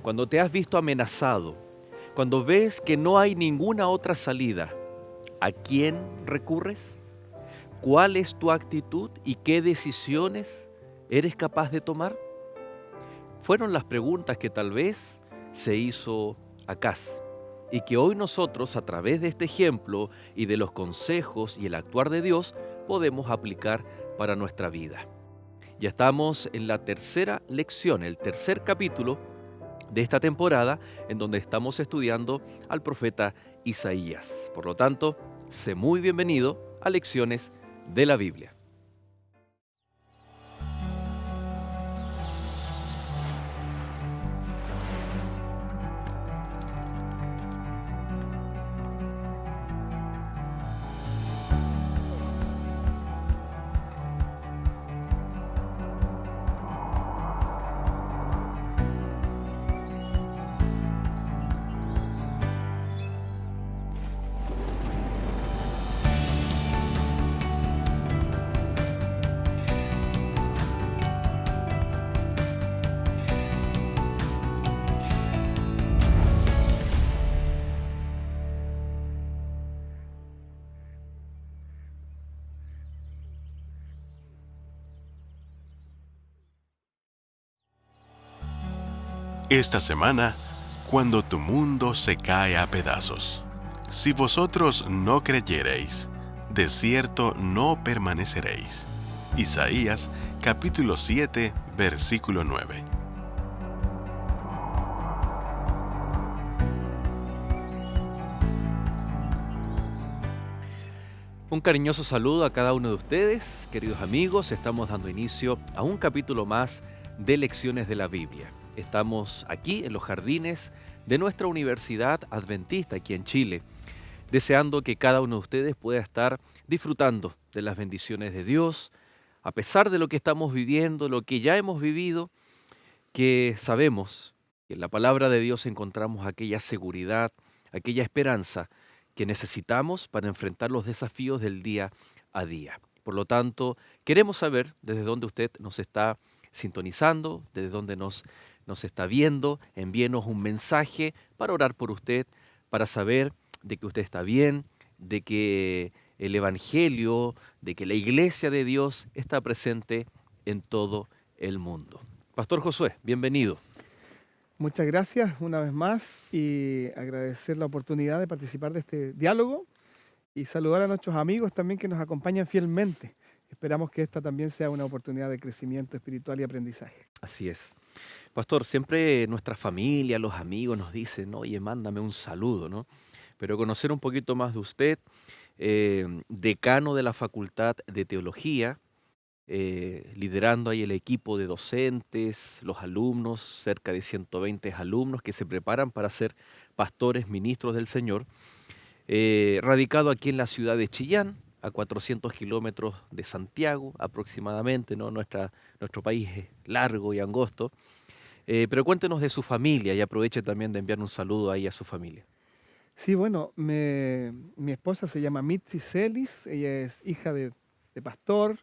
cuando te has visto amenazado, cuando ves que no hay ninguna otra salida, ¿a quién recurres? ¿Cuál es tu actitud y qué decisiones eres capaz de tomar? Fueron las preguntas que tal vez se hizo Acaz y que hoy nosotros, a través de este ejemplo y de los consejos y el actuar de Dios, podemos aplicar para nuestra vida. Ya estamos en la tercera lección, el tercer capítulo de esta temporada, en donde estamos estudiando al profeta Isaías. Por lo tanto, sé muy bienvenido a Lecciones de la Biblia. Esta semana, cuando tu mundo se cae a pedazos. Si vosotros no creyereis, de cierto no permaneceréis. Isaías capítulo 7, versículo 9. Un cariñoso saludo a cada uno de ustedes, queridos amigos. Estamos dando inicio a un capítulo más de Lecciones de la Biblia. Estamos aquí en los jardines de nuestra Universidad Adventista aquí en Chile, deseando que cada uno de ustedes pueda estar disfrutando de las bendiciones de Dios, a pesar de lo que estamos viviendo, lo que ya hemos vivido, que sabemos que en la palabra de Dios encontramos aquella seguridad, aquella esperanza que necesitamos para enfrentar los desafíos del día a día. Por lo tanto, queremos saber desde dónde usted nos está sintonizando, desde dónde nos está viendo. Envíenos un mensaje para orar por usted, para saber de que usted está bien, de que el Evangelio, de que la iglesia de Dios está presente en todo el mundo. Pastor Josué, bienvenido. Muchas gracias una vez más y agradecer la oportunidad de participar de este diálogo y saludar a nuestros amigos también que nos acompañan fielmente. Esperamos que esta también sea una oportunidad de crecimiento espiritual y aprendizaje. Así es. Pastor, siempre nuestra familia, los amigos nos dicen, oye, mándame un saludo, ¿no? Pero conocer un poquito más de usted, decano de la Facultad de Teología, liderando ahí el equipo de docentes, los alumnos, cerca de 120 alumnos que se preparan para ser pastores, ministros del Señor, radicado aquí en la ciudad de Chillán, a 400 kilómetros de Santiago aproximadamente, ¿no? Nuestro país es largo y angosto, pero cuéntenos de su familia y aproveche también de enviar un saludo ahí a su familia. Sí, bueno, mi esposa se llama Mitzi Celis, ella es hija de pastor.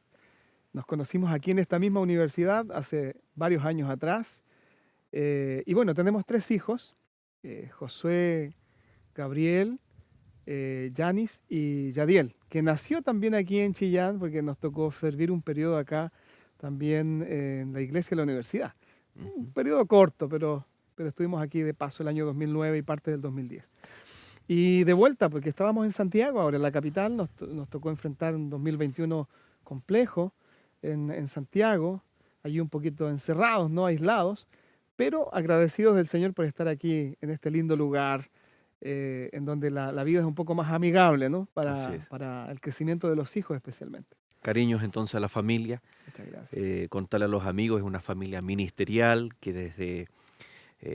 Nos conocimos aquí en esta misma universidad hace varios años atrás. Y bueno, tenemos tres hijos, Josué, Gabriel, Yanis y Yadiel, que nació también aquí en Chillán porque nos tocó servir un periodo acá también en la iglesia de la universidad. Un Ujú. periodo corto, pero estuvimos aquí de paso el año 2009 y parte del 2010. Y de vuelta, porque estábamos en Santiago, ahora en la capital, nos tocó enfrentar un 2021 complejo en Santiago, allí un poquito encerrados, no aislados, pero agradecidos del Señor por estar aquí en este lindo lugar, en donde la vida es un poco más amigable, ¿no? Así es. Para el crecimiento de los hijos especialmente. Cariños entonces a la familia, Muchas gracias. contarle a los amigos, es una familia ministerial que desde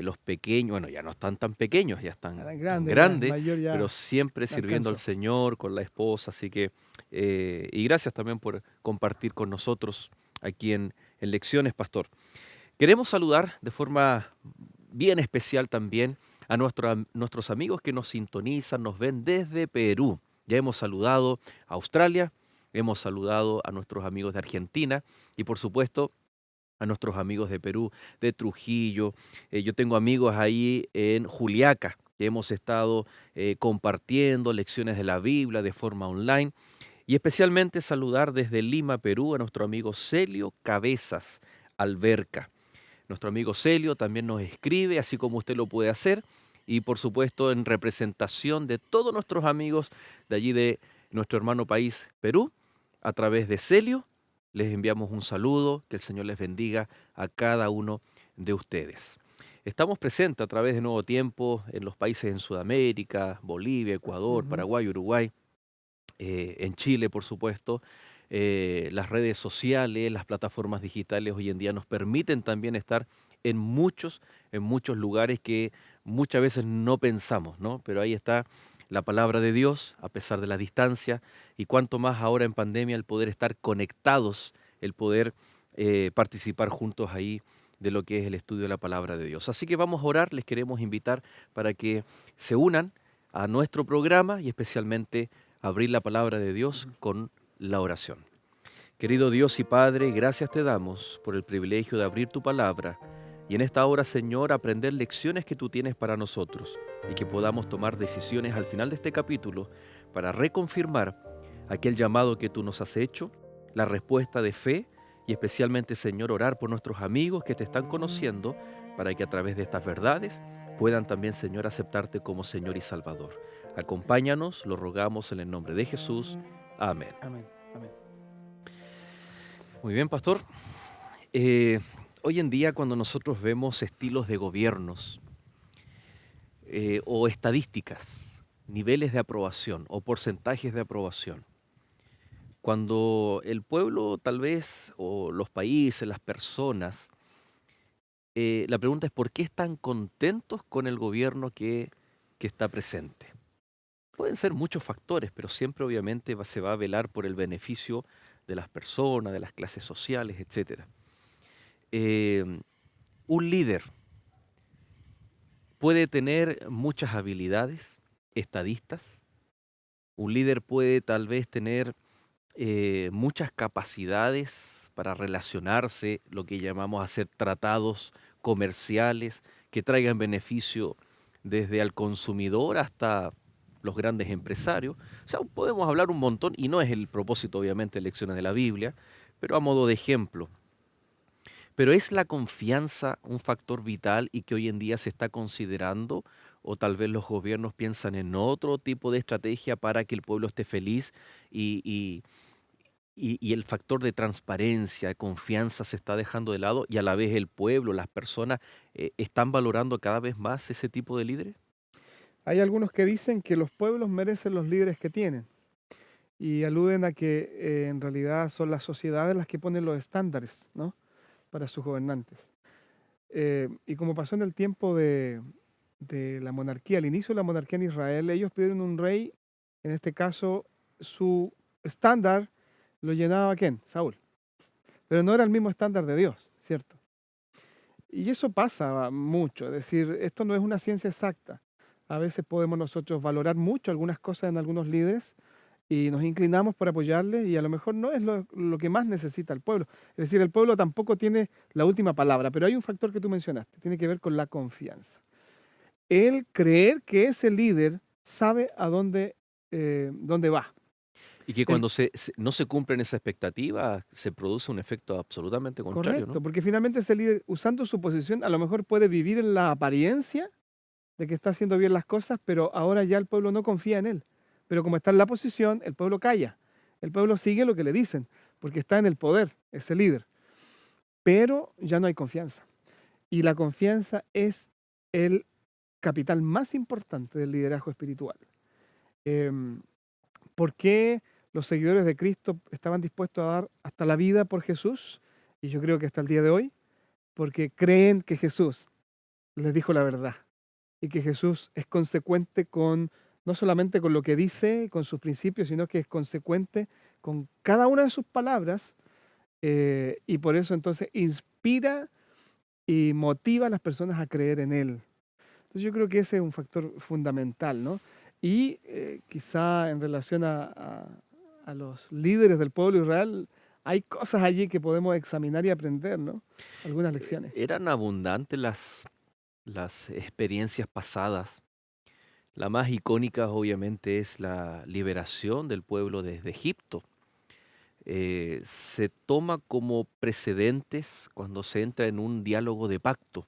los pequeños, bueno, ya no están tan pequeños, ya Ya están tan tan grande, ya el grandes, mayor pero ya siempre la sirviendo al alcanzó. Señor con la esposa, así que, y gracias también por compartir con nosotros aquí en Lecciones, Pastor. Queremos saludar de forma bien especial también a nuestros amigos que nos sintonizan, nos ven desde Perú. Ya hemos saludado a Australia, hemos saludado a nuestros amigos de Argentina y por supuesto a nuestros amigos de Perú, de Trujillo. Yo tengo amigos ahí en Juliaca, que hemos estado compartiendo lecciones de la Biblia de forma online. Y especialmente saludar desde Lima, Perú, a nuestro amigo Celio Cabezas Alberca. Nuestro amigo Celio también nos escribe, así como usted lo puede hacer. Y por supuesto, en representación de todos nuestros amigos de allí de nuestro hermano país, Perú, a través de Celio, les enviamos un saludo, que el Señor les bendiga a cada uno de ustedes. Estamos presentes a través de Nuevo Tiempo en los países en Sudamérica, Bolivia, Ecuador, Ujú. Paraguay, Uruguay, en Chile, por supuesto. Las redes sociales, las plataformas digitales hoy en día nos permiten también estar en muchos lugares que muchas veces no pensamos, ¿no? Pero ahí está la palabra de Dios, a pesar de la distancia, y cuanto más ahora en pandemia el poder estar conectados, el poder participar juntos ahí de lo que es el estudio de la palabra de Dios. Así que vamos a orar, les queremos invitar para que se unan a nuestro programa y especialmente abrir la palabra de Dios con la oración. Querido Dios y Padre, gracias te damos por el privilegio de abrir tu palabra y en esta hora, Señor, aprender lecciones que tú tienes para nosotros y que podamos tomar decisiones al final de este capítulo para reconfirmar aquel llamado que tú nos has hecho, la respuesta de fe y especialmente, Señor, orar por nuestros amigos que te están conociendo para que a través de estas verdades puedan también, Señor, aceptarte como Señor y Salvador. Acompáñanos, lo rogamos en el nombre de Jesús. Amén. Amén. Amén. Muy bien, pastor. Eh, Hoy en día cuando nosotros vemos estilos de gobiernos o estadísticas, niveles de aprobación o porcentajes de aprobación, cuando el pueblo tal vez o los países, las personas, la pregunta es ¿por qué están contentos con el gobierno que está presente? Pueden ser muchos factores, pero siempre obviamente se va a velar por el beneficio de las personas, de las clases sociales, etcétera. Eh, un líder puede tener muchas habilidades estadistas, un líder puede tal vez tener muchas capacidades para relacionarse, lo que llamamos hacer tratados comerciales que traigan beneficio desde al consumidor hasta los grandes empresarios. O sea, podemos hablar un montón, y no es el propósito obviamente de lecciones de la Biblia, pero a modo de ejemplo. Pero ¿es la confianza un factor vital y que hoy en día se está considerando? ¿O tal vez los gobiernos piensan en otro tipo de estrategia para que el pueblo esté feliz y, y- y el factor de transparencia, de confianza se está dejando de lado y a la vez el pueblo, las personas, están valorando cada vez más ese tipo de líderes? Hay algunos que dicen que los pueblos merecen los líderes que tienen y aluden a que en realidad son las sociedades las que ponen los estándares, ¿no? Para sus gobernantes. Y como pasó en el tiempo de la monarquía, al inicio de la monarquía en Israel, ellos pidieron un rey, en este caso su estándar lo llenaba ¿quién? Saúl. Pero no era el mismo estándar de Dios, ¿cierto? Y eso pasa mucho, es decir, esto no es una ciencia exacta. A veces podemos nosotros valorar mucho algunas cosas en algunos líderes y nos inclinamos por apoyarles y a lo mejor no es lo que más necesita el pueblo. Es decir, el pueblo tampoco tiene la última palabra, pero hay un factor que tú mencionaste, tiene que ver con la confianza. El creer que ese líder sabe a dónde va. Y que El, cuando no se cumplen esas expectativas, se produce un efecto absolutamente contrario, correcto, ¿no? porque finalmente ese líder, usando su posición, a lo mejor puede vivir en la apariencia de que está haciendo bien las cosas, pero ahora ya el pueblo no confía en él. Pero como está en la posición, el pueblo calla. El pueblo sigue lo que le dicen, porque está en el poder, ese líder. Pero ya no hay confianza. Y la confianza es el capital más importante del liderazgo espiritual. Em, ¿Por qué los seguidores de Cristo estaban dispuestos a dar hasta la vida por Jesús? Y yo creo que hasta el día de hoy, porque creen que Jesús les dijo la verdad y que Jesús es consecuente con no solamente con lo que dice, con sus principios, sino que es consecuente con cada una de sus palabras y por eso entonces inspira y motiva a las personas a creer en Él. Entonces yo creo que ese es un factor fundamental, ¿no? Y quizá en relación a los líderes del pueblo de Israel, hay cosas allí que podemos examinar y aprender, ¿no? Algunas lecciones. Eran abundantes las experiencias pasadas. La más icónica obviamente es la liberación del pueblo desde Egipto. Se toma como precedentes cuando se entra en un diálogo de pacto.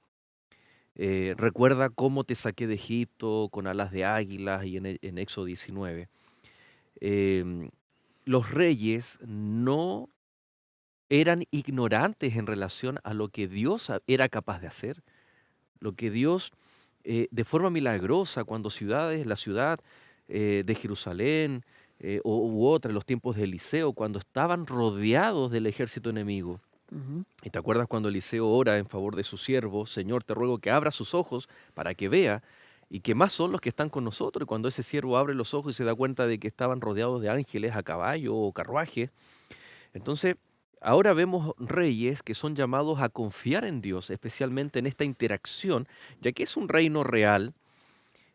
Recuerda cómo te saqué de Egipto con alas de águilas y en Éxodo 19. Em, los reyes no eran ignorantes en relación a lo que Dios era capaz de hacer, lo que Dios de forma milagrosa, cuando la ciudad de Jerusalén u otra, en los tiempos de Eliseo, cuando estaban rodeados del ejército enemigo. Ujú. ¿Y te acuerdas cuando Eliseo ora en favor de su siervo? Señor, te ruego que abra sus ojos para que vea, y que más son los que están con nosotros. Y cuando ese siervo abre los ojos y se da cuenta de que estaban rodeados de ángeles a caballo o carruaje, entonces ahora vemos reyes que son llamados a confiar en Dios, especialmente en esta interacción, ya que es un reino real,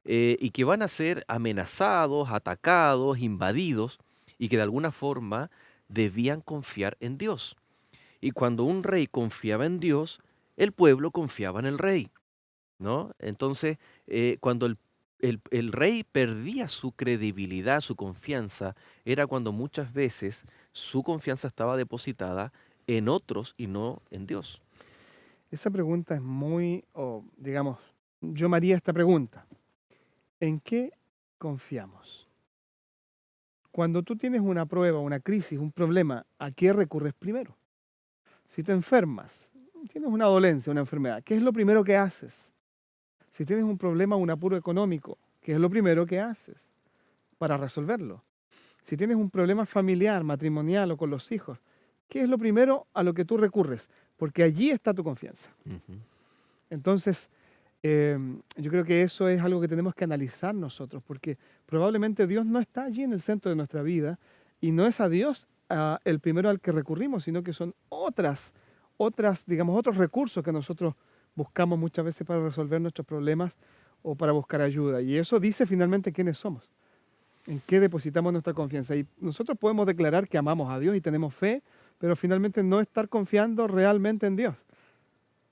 y que van a ser amenazados, atacados, invadidos, y que de alguna forma debían confiar en Dios. Y cuando un rey confiaba en Dios, el pueblo confiaba en el rey, ¿no? Entonces, cuando el rey perdía su credibilidad, su confianza, era cuando muchas veces su confianza estaba depositada en otros y no en Dios. Esa pregunta es muy, o digamos, yo me haría esta pregunta. ¿En qué confiamos? Cuando tú tienes una prueba, una crisis, un problema, ¿a qué recurres primero? Si te enfermas, tienes una dolencia, una enfermedad, ¿qué es lo primero que haces? Si tienes un problema, un apuro económico, ¿qué es lo primero que haces para resolverlo? Si tienes un problema familiar, matrimonial o con los hijos, ¿qué es lo primero a lo que tú recurres? Porque allí está tu confianza. Ujú. Entonces, yo creo que eso es algo que tenemos que analizar nosotros, porque probablemente Dios no está allí en el centro de nuestra vida y no es a Dios el primero al que recurrimos, sino que son digamos, otros recursos que nosotros buscamos muchas veces para resolver nuestros problemas o para buscar ayuda. Y eso dice finalmente quiénes somos, en qué depositamos nuestra confianza. Y nosotros podemos declarar que amamos a Dios y tenemos fe, pero finalmente no estar confiando realmente en Dios,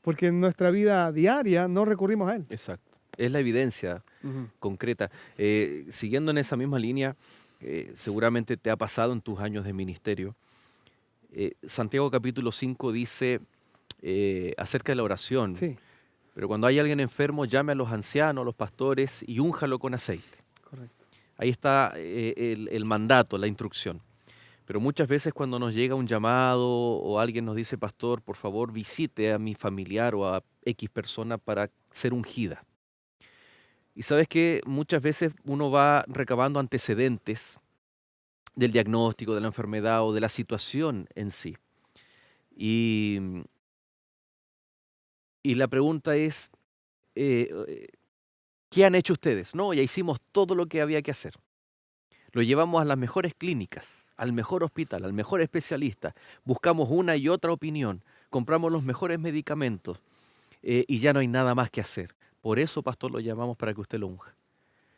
porque en nuestra vida diaria no recurrimos a Él. Exacto. Es la evidencia Ujú. concreta. Siguiendo en esa misma línea, seguramente te ha pasado en tus años de ministerio. Santiago capítulo 5 dice acerca de la oración, Sí, pero cuando hay alguien enfermo, llame a los ancianos, a los pastores y únjalo con aceite. correcto. Ahí está el mandato, la instrucción. Pero muchas veces cuando nos llega un llamado o alguien nos dice, pastor, por favor visite a mi familiar o a X persona para ser ungida. Y sabes que muchas veces uno va recabando antecedentes del diagnóstico, de la enfermedad o de la situación en sí. Y, y la pregunta es, ¿qué han hecho ustedes? No, ya hicimos todo lo que había que hacer. Lo llevamos a las mejores clínicas, al mejor hospital, al mejor especialista. Buscamos una y otra opinión, compramos los mejores medicamentos, y ya no hay nada más que hacer. Por eso, pastor, lo llamamos para que usted lo unja.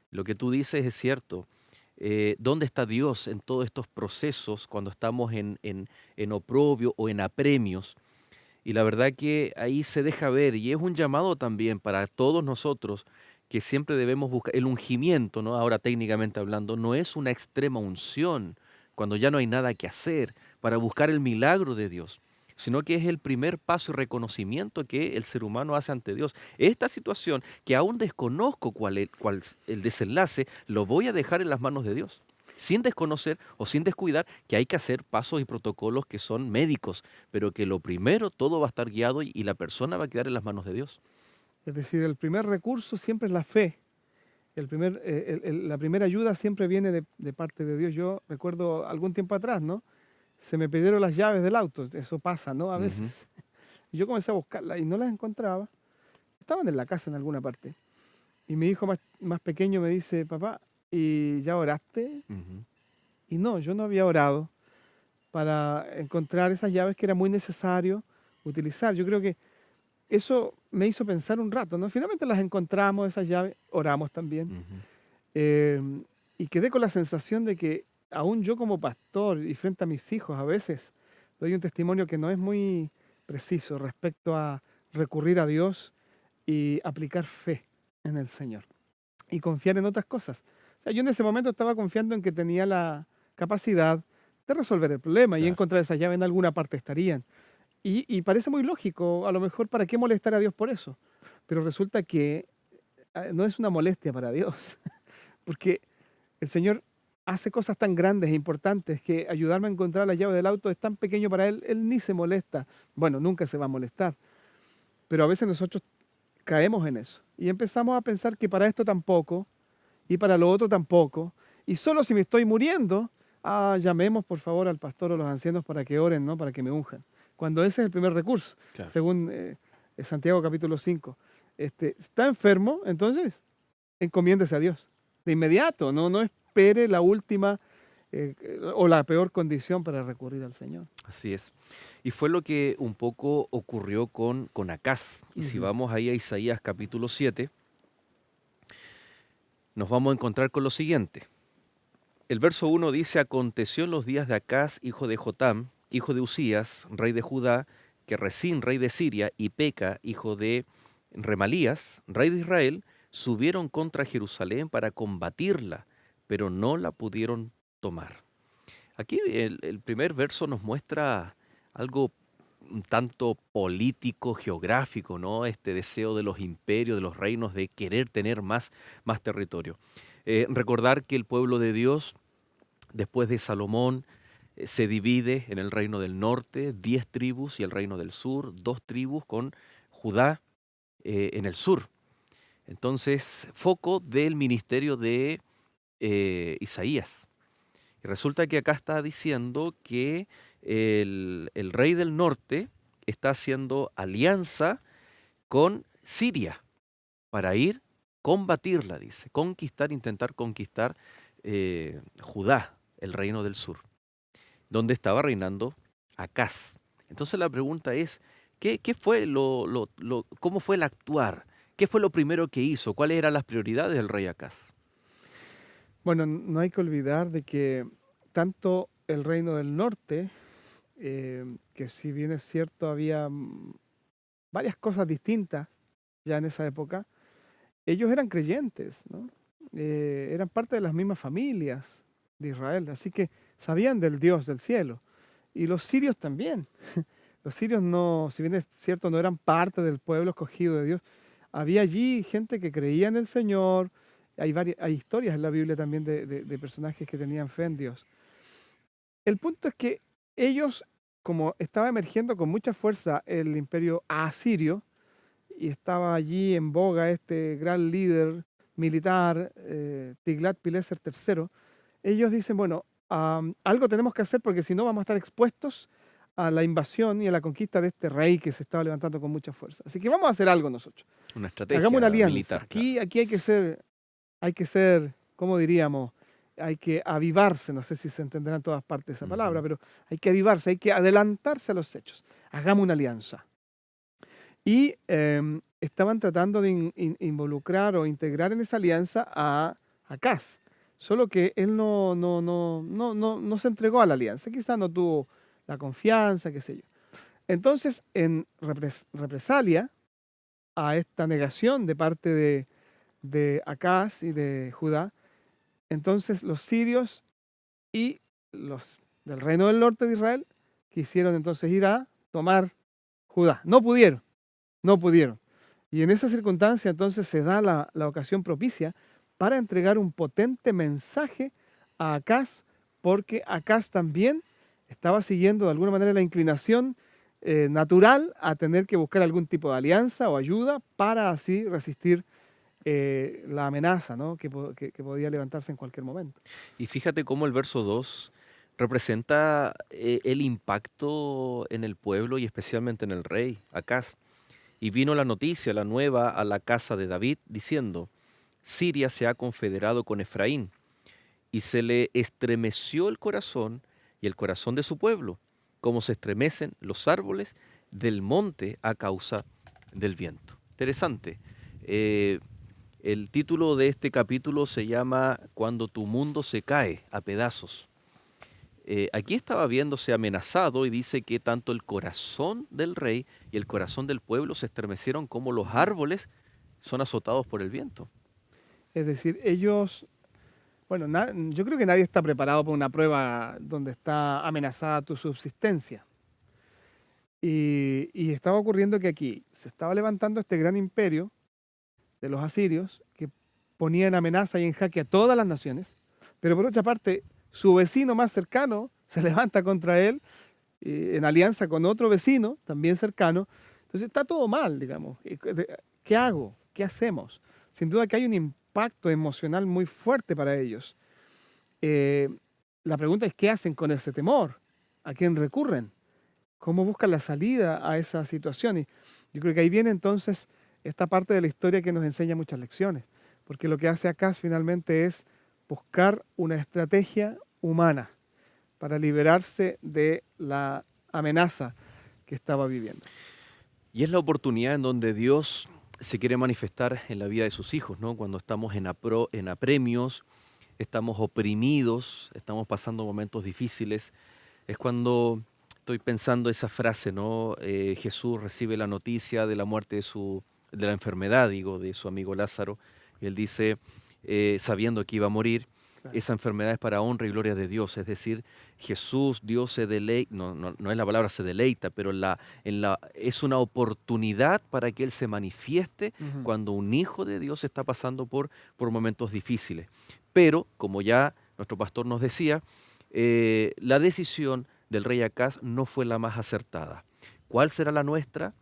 Lo que tú dices es cierto. ¿Dónde está Dios en todos estos procesos cuando estamos en oprobio o en apremios? Y la verdad que ahí se deja ver, y es un llamado también para todos nosotros que siempre debemos buscar el ungimiento, ¿no? Ahora técnicamente hablando, no es una extrema unción cuando ya no hay nada que hacer para buscar el milagro de Dios, sino que es el primer paso y reconocimiento que el ser humano hace ante Dios. Esta situación, que aún desconozco cuál es el desenlace, lo voy a dejar en las manos de Dios, sin desconocer o sin descuidar que hay que hacer pasos y protocolos que son médicos, pero que lo primero, todo va a estar guiado y la persona va a quedar en las manos de Dios. Es decir, el primer recurso siempre es la fe. La primera ayuda siempre viene de parte de Dios. Yo recuerdo algún tiempo atrás, ¿no? Se me pidieron las llaves del auto. Eso pasa, ¿no? A Ujú, veces. Y yo comencé a buscarlas y no las encontraba. Estaban en la casa en alguna parte. Y mi hijo más pequeño me dice, papá, ¿y ya oraste? ujú. Y no, yo no había orado para encontrar esas llaves que era muy necesario utilizar. Yo creo que eso me hizo pensar un rato, ¿no? Finalmente las encontramos, esas llaves, oramos también. Ujú. Y quedé con la sensación de que aún yo como pastor y frente a mis hijos a veces doy un testimonio que no es muy preciso respecto a recurrir a Dios y aplicar fe en el Señor y confiar en otras cosas. O sea, yo en ese momento estaba confiando en que tenía la capacidad de resolver el problema y Claro. encontrar esa llave en alguna parte estarían. Y parece muy lógico, a lo mejor, ¿para qué molestar a Dios por eso? Pero resulta que no es una molestia para Dios, porque el Señor hace cosas tan grandes e importantes que ayudarme a encontrar la llave del auto es tan pequeño para Él ni se molesta. Bueno, nunca se va a molestar, pero a veces nosotros caemos en eso y empezamos a pensar que para esto tampoco y para lo otro tampoco, y solo si me estoy muriendo, llamemos por favor al pastor o los ancianos para que oren, ¿no? Para que me unjan. Cuando ese es el primer recurso, Claro. según Santiago capítulo 5. Está enfermo, entonces encomiéndese a Dios. De inmediato, no espere la última o la peor condición para recurrir al Señor. Así es. Y fue lo que un poco ocurrió con Acaz. Y si Ujú. vamos ahí a Isaías capítulo 7, nos vamos a encontrar con lo siguiente. El verso 1 dice: aconteció en los días de Acaz, hijo de Jotam, hijo de Usías, rey de Judá, que Resín, rey de Siria, y Peca, hijo de Remalías, rey de Israel, subieron contra Jerusalén para combatirla, pero no la pudieron tomar. Aquí el primer verso nos muestra algo un tanto político, geográfico, ¿no? Este deseo de los imperios, de los reinos, de querer tener más territorio. Recordar que el pueblo de Dios, después de Salomón, se divide en el reino del norte, 10 tribus, y el reino del sur, 2 tribus, con Judá en el sur. Entonces, foco del ministerio de Isaías. Y resulta que acá está diciendo que el rey del norte está haciendo alianza con Siria para ir combatirla, dice, intentar conquistar Judá, el reino del sur, donde estaba reinando Acaz. Entonces la pregunta es, ¿qué fue cómo fue el actuar? ¿Qué fue lo primero que hizo? ¿Cuáles eran las prioridades del rey Acaz? Bueno, no hay que olvidar de que tanto el reino del norte, que si bien es cierto había varias cosas distintas ya en esa época, ellos eran creyentes, ¿no? Eran parte de las mismas familias de Israel, así que sabían del Dios del cielo. Y los sirios también. Los sirios no, si bien es cierto, no eran parte del pueblo escogido de Dios. Había allí gente que creía en el Señor. Hay historias en la Biblia también de personajes que tenían fe en Dios. El punto es que ellos, como estaba emergiendo con mucha fuerza el imperio asirio, y estaba allí en boga este gran líder militar, Tiglat-Pileser III, ellos dicen, bueno, algo tenemos que hacer porque si no vamos a estar expuestos a la invasión y a la conquista de este rey que se estaba levantando con mucha fuerza. Así que vamos a hacer algo nosotros. Una Hagamos una estrategia alianza. militar, claro. Aquí hay que ser, ¿cómo diríamos? Hay que avivarse, no sé si se entenderá en todas partes esa palabra, Ujú. pero hay que avivarse, hay que adelantarse a los hechos. Hagamos una alianza. Y estaban tratando de involucrar o integrar en esa alianza a Acaz. Solo que él no se entregó a la alianza, quizás no tuvo la confianza, qué sé yo. Entonces, en represalia a esta negación de parte de Acaz y de Judá, entonces los sirios y los del reino del norte de Israel quisieron entonces ir a tomar Judá. No pudieron. Y en esa circunstancia entonces se da la ocasión propicia para entregar un potente mensaje a Acaz, porque Acaz también estaba siguiendo de alguna manera la inclinación natural a tener que buscar algún tipo de alianza o ayuda para así resistir la amenaza, ¿no? que podía levantarse en cualquier momento. Y fíjate cómo el verso 2 representa el impacto en el pueblo y especialmente en el rey, Acaz. Y vino la noticia, la nueva, a la casa de David, diciendo: Siria se ha confederado con Efraín, y se le estremeció el corazón y el corazón de su pueblo, como se estremecen los árboles del monte a causa del viento. Interesante. Eh, el título de este capítulo se llama Cuando tu mundo se cae a pedazos. aquí estaba viéndose amenazado y dice que tanto el corazón del rey y el corazón del pueblo se estremecieron como los árboles son azotados por el viento. Es decir, ellos, bueno, yo creo que nadie está preparado para una prueba donde está amenazada tu subsistencia. Y estaba ocurriendo que aquí se estaba levantando este gran imperio de los asirios que ponía en amenaza y en jaque a todas las naciones, pero por otra parte, su vecino más cercano se levanta contra él en alianza con otro vecino también cercano. Entonces está todo mal, digamos. ¿Qué hago? ¿Qué hacemos? Sin duda que hay un impacto emocional muy fuerte para ellos. Eh, la pregunta es, ¿qué hacen con ese temor? ¿A quién recurren? ¿Cómo buscan la salida a esa situación? Y yo creo que ahí viene entonces esta parte de la historia que nos enseña muchas lecciones, porque lo que hace Acaz finalmente es buscar una estrategia humana para liberarse de la amenaza que estaba viviendo. Y es la oportunidad en donde Dios se quiere manifestar en la vida de sus hijos, ¿no? Cuando estamos en apremios, estamos oprimidos, estamos pasando momentos difíciles, es cuando estoy pensando esa frase, ¿no? Jesús recibe la noticia de la muerte de la enfermedad, digo, de su amigo Lázaro, y él dice, sabiendo que iba a morir, Claro. esa enfermedad es para honra y gloria de Dios, es decir, Jesús, Dios se deleita, no es la palabra se deleita, pero es una oportunidad para que Él se manifieste Ujú. cuando un hijo de Dios está pasando por momentos difíciles. Pero, como ya nuestro pastor nos decía, la decisión del rey Acaz no fue la más acertada. ¿Cuál será la nuestra?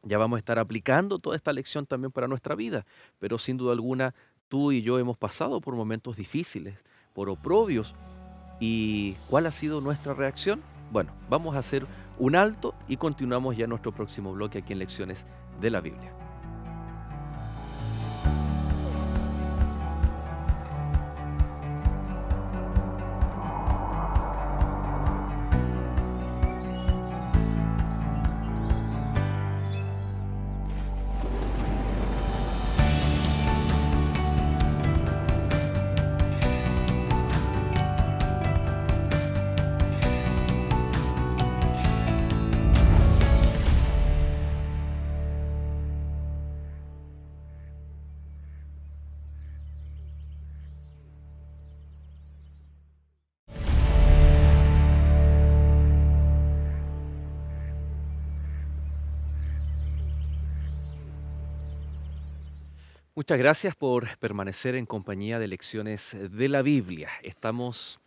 Ya vamos a estar aplicando toda esta lección también para nuestra vida, pero sin duda alguna tú y yo hemos pasado por momentos difíciles, por oprobios. ¿Y cuál ha sido nuestra reacción? Bueno, vamos a hacer un alto y continuamos ya nuestro próximo bloque aquí en Lecciones de la Biblia. Muchas gracias por permanecer en compañía de Lecciones de la Biblia. Estamos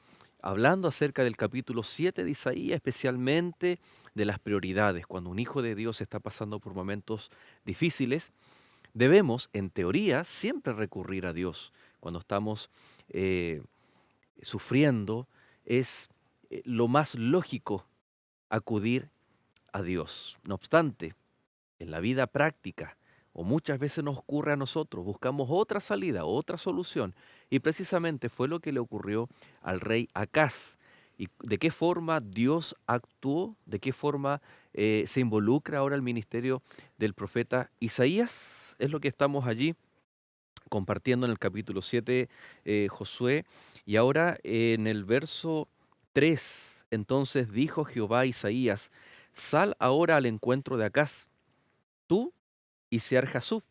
hablando acerca del capítulo 7 de Isaías, especialmente de las prioridades. Cuando un hijo de Dios está pasando por momentos difíciles, debemos, en teoría, siempre recurrir a Dios. Cuando estamos eh, sufriendo, es lo más lógico acudir a Dios. No obstante, en la vida práctica, o muchas veces nos ocurre a nosotros, buscamos otra salida, otra solución, y precisamente fue lo que le ocurrió al rey Acaz. ¿Y de qué forma Dios actuó? ¿De qué forma se involucra ahora el ministerio del profeta Isaías? Es lo que estamos allí compartiendo en el capítulo 7, Josué. Y ahora en el verso 3, entonces dijo Jehová a Isaías, sal ahora al encuentro de Acaz, tú y Sear-Jasub,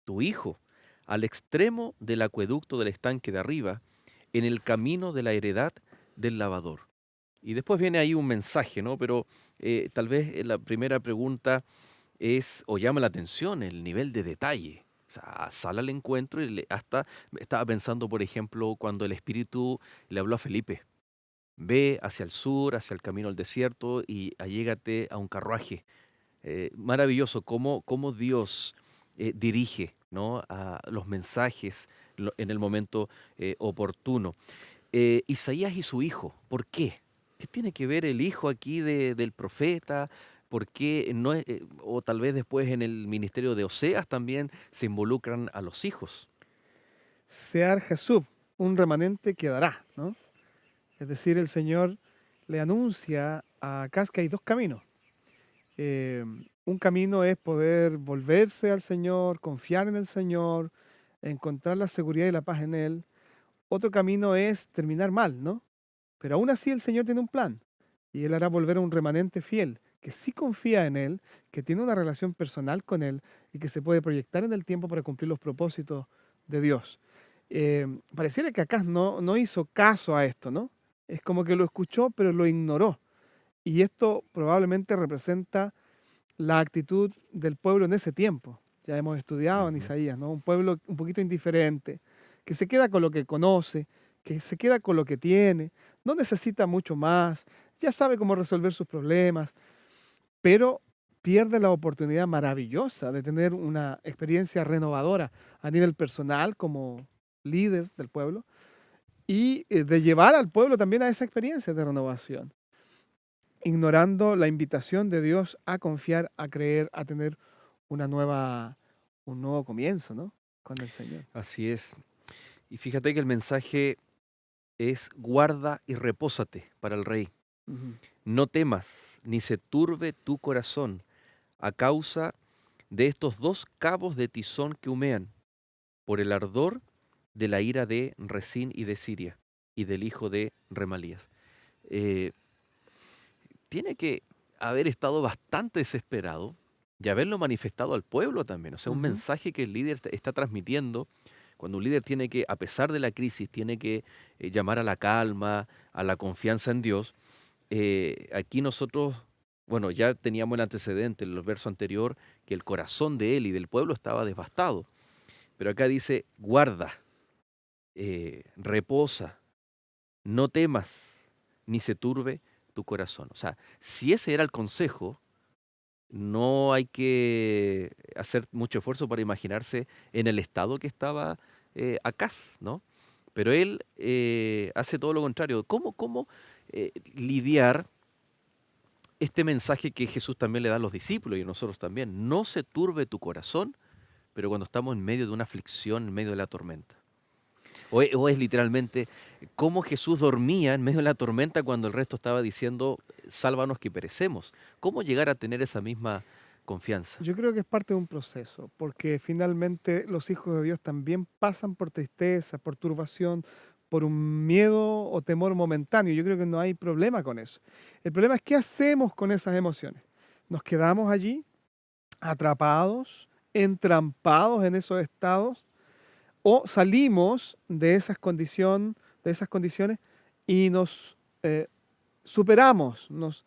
tu hijo, al extremo del acueducto del estanque de arriba, en el camino de la heredad del lavador. Y después viene ahí un mensaje, ¿no? Pero tal vez la primera pregunta es, o llama la atención, el nivel de detalle. O sea, sale al encuentro y hasta estaba pensando, por ejemplo, cuando el Espíritu le habló a Felipe. Ve hacia el sur, hacia el camino al desierto y allégate a un carruaje. Maravilloso cómo Dios dirige, ¿no? A los mensajes en el momento oportuno. Isaías y su hijo, ¿por qué? ¿Qué tiene que ver el hijo aquí del profeta? ¿Por qué no o tal vez después en el ministerio de Oseas también se involucran a los hijos? Sear Jasub, un remanente quedará, ¿no? Es decir, el Señor le anuncia a Acaz que hay dos caminos. Eh, un camino es poder volverse al Señor, confiar en el Señor, encontrar la seguridad y la paz en Él. Otro camino es terminar mal, ¿no? Pero aún así el Señor tiene un plan y Él hará volver a un remanente fiel, que sí confía en Él, que tiene una relación personal con Él y que se puede proyectar en el tiempo para cumplir los propósitos de Dios. Pareciera que Acaz no hizo caso a esto, ¿no? Es como que lo escuchó, pero lo ignoró. Y esto probablemente representa la actitud del pueblo en ese tiempo. Ya hemos estudiado en Ujú. Isaías, ¿no? Un pueblo un poquito indiferente, que se queda con lo que conoce, que se queda con lo que tiene, no necesita mucho más, ya sabe cómo resolver sus problemas, pero pierde la oportunidad maravillosa de tener una experiencia renovadora a nivel personal como líder del pueblo y de llevar al pueblo también a esa experiencia de renovación, ignorando la invitación de Dios a confiar, a creer, a tener una nueva, un nuevo comienzo, ¿no? Con el Señor. Así es. Y fíjate que el mensaje es guarda y repósate para el rey. Ujú. No temas, ni se turbe tu corazón a causa de estos dos cabos de tizón que humean, por el ardor de la ira de Resín y de Siria, y del hijo de Remalías. Eh, Tiene que haber estado bastante desesperado y haberlo manifestado al pueblo también. O sea, un Ujú. mensaje que el líder está transmitiendo, cuando un líder tiene que, a pesar de la crisis, tiene que llamar a la calma, a la confianza en Dios. Aquí nosotros, bueno, ya teníamos el antecedente en los versos anterior, que el corazón de él y del pueblo estaba devastado. Pero acá dice, guarda, reposa, no temas, ni se turbe tu corazón. O sea, si ese era el consejo, no hay que hacer mucho esfuerzo para imaginarse en el estado que estaba Acaz, ¿no? Pero él hace todo lo contrario. ¿Cómo lidiar este mensaje que Jesús también le da a los discípulos y a nosotros también? No se turbe tu corazón, pero cuando estamos en medio de una aflicción, en medio de la tormenta. O es literalmente cómo Jesús dormía en medio de la tormenta cuando el resto estaba diciendo, sálvanos que perecemos. ¿Cómo llegar a tener esa misma confianza? Yo creo que es parte de un proceso, porque finalmente los hijos de Dios también pasan por tristeza, por turbación, por un miedo o temor momentáneo. Yo creo que no hay problema con eso. El problema es qué hacemos con esas emociones. ¿Nos quedamos allí atrapados, entrampados en esos estados, o salimos de esas condiciones y nos superamos, nos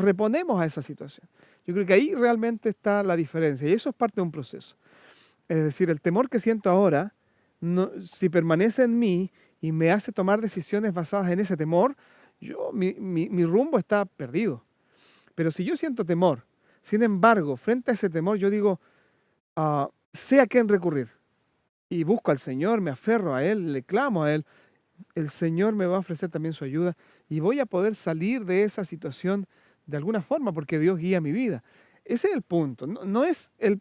reponemos a esa situación? Yo creo que ahí realmente está la diferencia y eso es parte de un proceso. Es decir, el temor que siento ahora, si permanece en mí y me hace tomar decisiones basadas en ese temor, mi rumbo está perdido. Pero si yo siento temor, sin embargo, frente a ese temor, yo digo, sé a quién recurrir y busco al Señor, me aferro a Él, le clamo a Él, el Señor me va a ofrecer también su ayuda y voy a poder salir de esa situación de alguna forma porque Dios guía mi vida. Ese es el punto. No es el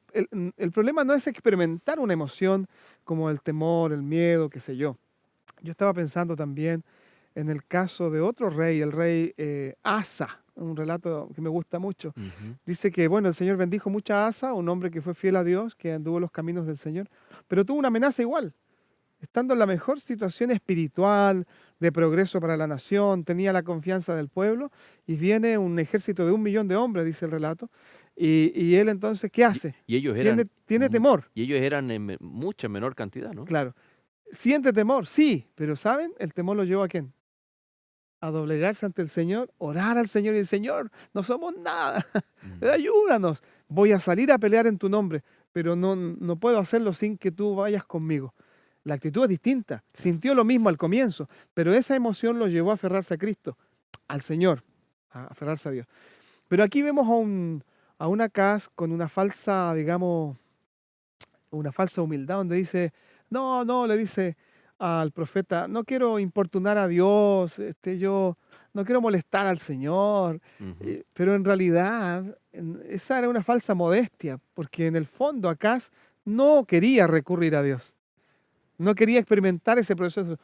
problema no es experimentar una emoción como el temor, el miedo, qué sé yo. Yo estaba pensando también en el caso de otro rey, el rey Asa, un relato que me gusta mucho. Ujú. Dice que, bueno, el Señor bendijo mucho a Asa, un hombre que fue fiel a Dios, que anduvo en los caminos del Señor, pero tuvo una amenaza igual. Estando en la mejor situación espiritual, de progreso para la nación, tenía la confianza del pueblo, y viene un ejército de 1 millón de hombres, dice el relato, y él entonces, ¿qué Y, hace? y ellos Tiene, eran, tiene mu- temor, y ellos eran en mucha menor cantidad, ¿no? claro. Siente temor, sí, pero ¿saben? El temor lo llevó a quién? A doblegarse ante el Señor, orar al Señor y el Señor, no somos nada, Mm. ayúdanos, voy a salir a pelear en tu nombre, pero no puedo hacerlo sin que tú vayas conmigo. La actitud es distinta, Claro. sintió lo mismo al comienzo, pero esa emoción lo llevó a aferrarse a Cristo, al Señor, a aferrarse a Dios. Pero aquí vemos a una Acaz con una falsa, digamos, una falsa humildad, donde dice, no, le dice al profeta, no quiero importunar a Dios, yo no quiero molestar al Señor, Ujú. pero en realidad esa era una falsa modestia, porque en el fondo Acaz no quería recurrir a Dios, no quería experimentar ese proceso